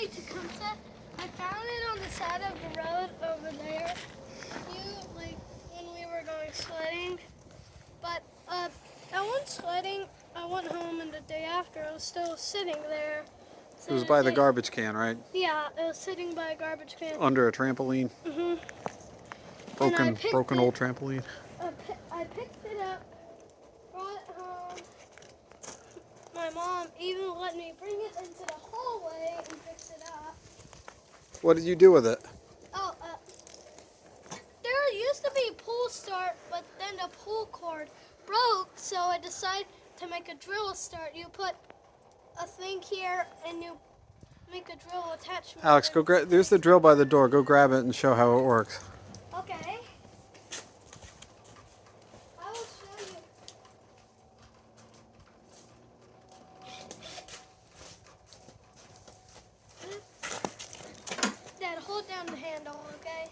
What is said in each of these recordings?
Murray Tecumseh. I found it on the side of the road over there. When we were going sledding. But I went sledding. I went home, and the day after, it was still sitting there. It was by the garbage can, right? Yeah, it was sitting by a garbage can. Under a trampoline. Mhm. Broken old trampoline. I picked it up, brought it home. My mom even let me bring it into the hallway and fix it up. What did you do with it? Oh, there used to be a pull start, but then the pull cord broke, so I decided to make a drill start. You put a thing here and you make a drill attachment. Alex, go grab. There's the drill by the door. Go grab it and show how it works. Okay. I will show you. Dad, hold down the handle, okay?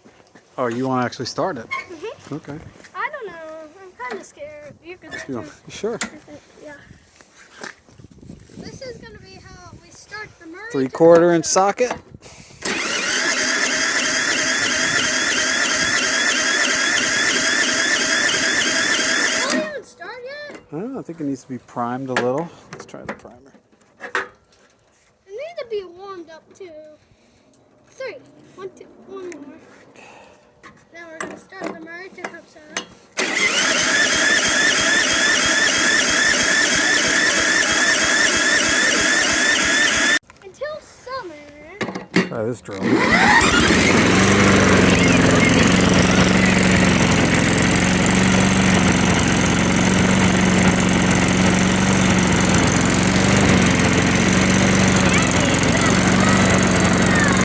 Oh, you want to actually start it? Mhm. Okay. I don't know. I'm kind of scared. You can. Sure. Yeah. This is gonna be how we start the Murray. 3/4 inch socket. Will it even start yet? I think it needs to be primed a little. Let's try the primer. It needs to be warmed up too. 3, 1, 2, 1 more. Now we're gonna start the Murray Tecumseh. Until summer. Try this drill.